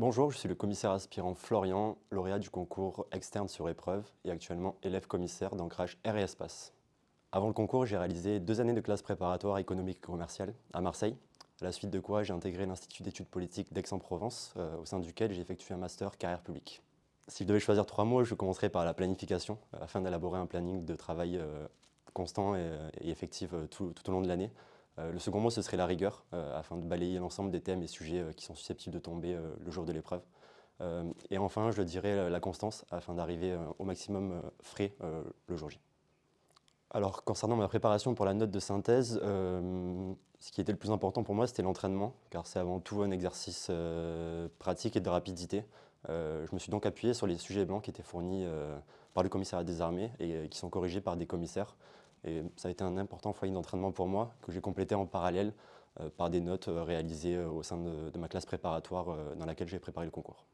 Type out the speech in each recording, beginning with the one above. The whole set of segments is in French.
Bonjour, je suis le commissaire aspirant Florian, lauréat du concours externe sur épreuve et actuellement élève commissaire d'ancrage Air et Espace. Avant le concours, j'ai réalisé 2 années de classe préparatoire économique et commerciale à Marseille, à la suite de quoi j'ai intégré l'Institut d'études politiques d'Aix-en-Provence, au sein duquel j'ai effectué un master carrière publique. Si je devais choisir 3 mots, je commencerai par la planification, afin d'élaborer un planning de travail constant et effectif tout au long de l'année. Le second mot, ce serait la rigueur, afin de balayer l'ensemble des thèmes et sujets qui sont susceptibles de tomber le jour de l'épreuve. Et enfin, je dirais la constance, afin d'arriver au maximum frais le jour J. Alors, concernant ma préparation pour la note de synthèse, ce qui était le plus important pour moi, c'était l'entraînement, car c'est avant tout un exercice pratique et de rapidité. Je me suis donc appuyé sur les sujets blancs qui étaient fournis par le commissariat des armées et qui sont corrigés par des commissaires. Et ça a été un important foyer d'entraînement pour moi, que j'ai complété en parallèle par des notes réalisées au sein de ma classe préparatoire dans laquelle j'ai préparé le concours.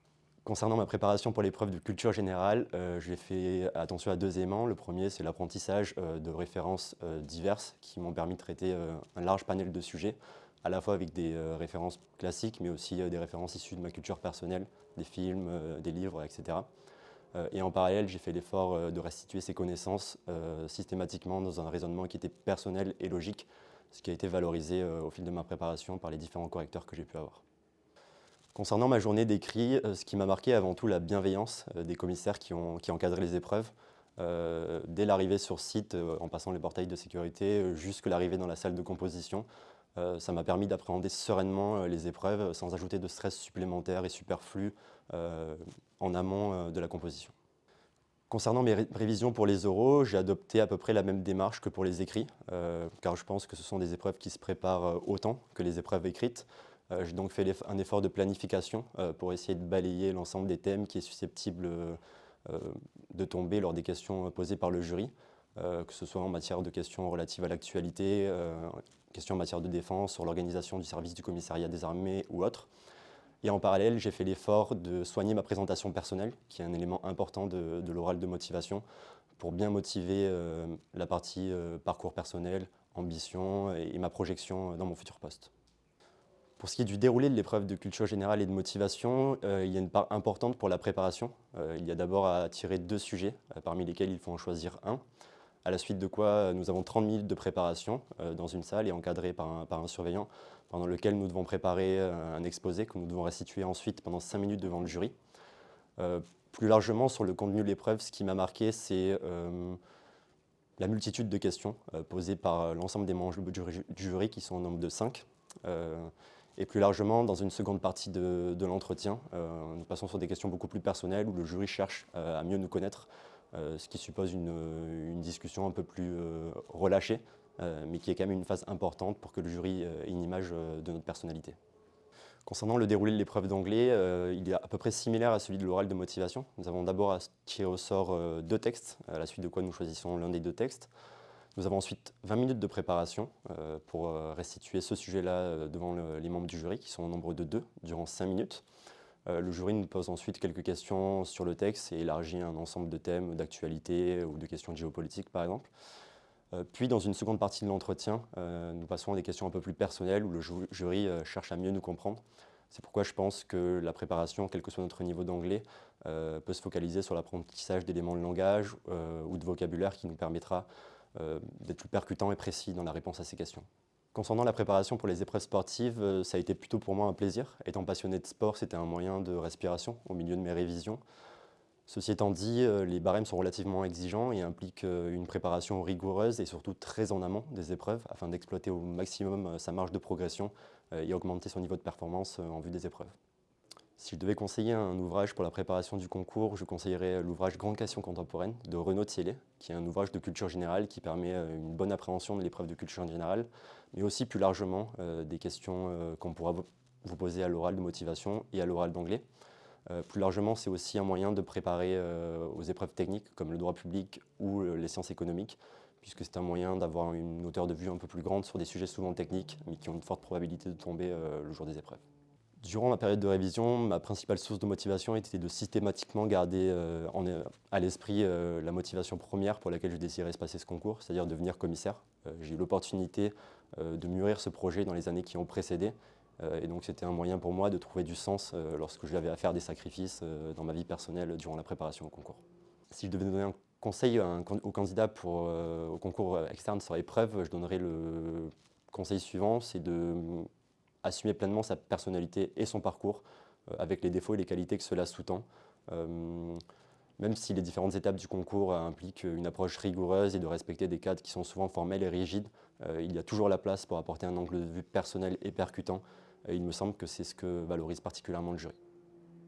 Concernant ma préparation pour l'épreuve de culture générale, j'ai fait attention à 2 éléments. Le premier, c'est l'apprentissage de références diverses qui m'ont permis de traiter un large panel de sujets, à la fois avec des références classiques, mais aussi des références issues de ma culture personnelle, des films, des livres, etc. Et en parallèle, j'ai fait l'effort de restituer ces connaissances systématiquement dans un raisonnement qui était personnel et logique, ce qui a été valorisé au fil de ma préparation par les différents correcteurs que j'ai pu avoir. Concernant ma journée d'écrit, ce qui m'a marqué avant tout la bienveillance des commissaires qui encadraient les épreuves. Dès l'arrivée sur site, en passant les portails de sécurité, jusqu'à l'arrivée dans la salle de composition, ça m'a permis d'appréhender sereinement les épreuves sans ajouter de stress supplémentaire et superflu en amont de la composition. Concernant mes révisions pour les oraux, j'ai adopté à peu près la même démarche que pour les écrits, car je pense que ce sont des épreuves qui se préparent autant que les épreuves écrites. J'ai donc fait un effort de planification pour essayer de balayer l'ensemble des thèmes qui est susceptible de tomber lors des questions posées par le jury, que ce soit en matière de questions relatives à l'actualité, questions en matière de défense, sur l'organisation du service du commissariat des armées ou autres. Et en parallèle, j'ai fait l'effort de soigner ma présentation personnelle, qui est un élément important de l'oral de motivation, pour bien motiver la partie parcours personnel, ambition et ma projection dans mon futur poste. Pour ce qui est du déroulé de l'épreuve de culture générale et de motivation, il y a une part importante pour la préparation. Il y a d'abord à tirer 2 sujets, parmi lesquels il faut en choisir un. À la suite de quoi, nous avons 30 minutes de préparation dans une salle et encadré par un surveillant, pendant lequel nous devons préparer un exposé que nous devons restituer ensuite pendant 5 minutes devant le jury. Plus largement, sur le contenu de l'épreuve, ce qui m'a marqué, c'est la multitude de questions posées par l'ensemble des membres du jury, qui sont au nombre de 5. Et plus largement, dans une seconde partie de l'entretien, nous passons sur des questions beaucoup plus personnelles où le jury cherche à mieux nous connaître, ce qui suppose une discussion un peu plus relâchée, mais qui est quand même une phase importante pour que le jury ait une image de notre personnalité. Concernant le déroulé de l'épreuve d'anglais, il est à peu près similaire à celui de l'oral de motivation. Nous avons d'abord à tirer au sort 2 textes, à la suite de quoi nous choisissons l'un des 2 textes. Nous avons ensuite 20 minutes de préparation pour restituer ce sujet-là devant les membres du jury, qui sont au nombre de 2, durant 5 minutes. Le jury nous pose ensuite quelques questions sur le texte et élargit un ensemble de thèmes d'actualité ou de questions de géopolitique, par exemple. Puis, dans une seconde partie de l'entretien, nous passons à des questions un peu plus personnelles où le jury cherche à mieux nous comprendre. C'est pourquoi je pense que la préparation, quel que soit notre niveau d'anglais, peut se focaliser sur l'apprentissage d'éléments de langage ou de vocabulaire qui nous permettra d'être plus percutant et précis dans la réponse à ces questions. Concernant la préparation pour les épreuves sportives, ça a été plutôt pour moi un plaisir. Étant passionné de sport, c'était un moyen de respiration au milieu de mes révisions. Ceci étant dit, les barèmes sont relativement exigeants et impliquent une préparation rigoureuse et surtout très en amont des épreuves afin d'exploiter au maximum sa marge de progression et augmenter son niveau de performance en vue des épreuves. Si je devais conseiller un ouvrage pour la préparation du concours, je conseillerais l'ouvrage Grandes questions contemporaines de Renaud Thiellet, qui est un ouvrage de culture générale qui permet une bonne appréhension de l'épreuve de culture générale, mais aussi plus largement des questions qu'on pourra vous poser à l'oral de motivation et à l'oral d'anglais. Plus largement, c'est aussi un moyen de préparer aux épreuves techniques comme le droit public ou les sciences économiques, puisque c'est un moyen d'avoir une hauteur de vue un peu plus grande sur des sujets souvent techniques, mais qui ont une forte probabilité de tomber le jour des épreuves. Durant ma période de révision, ma principale source de motivation était de systématiquement garder à l'esprit la motivation première pour laquelle je désirais passer ce concours, c'est-à-dire devenir commissaire. J'ai eu l'opportunité de mûrir ce projet dans les années qui ont précédé Et donc c'était un moyen pour moi de trouver du sens lorsque j'avais à faire des sacrifices dans ma vie personnelle durant la préparation au concours. Si je devais donner un conseil aux candidats au concours externe sur épreuve, je donnerais le conseil suivant, c'est d'assumer pleinement sa personnalité et son parcours, avec les défauts et les qualités que cela sous-tend. Même si les différentes étapes du concours impliquent une approche rigoureuse et de respecter des cadres qui sont souvent formels et rigides, il y a toujours la place pour apporter un angle de vue personnel et percutant. Il me semble que c'est ce que valorise particulièrement le jury.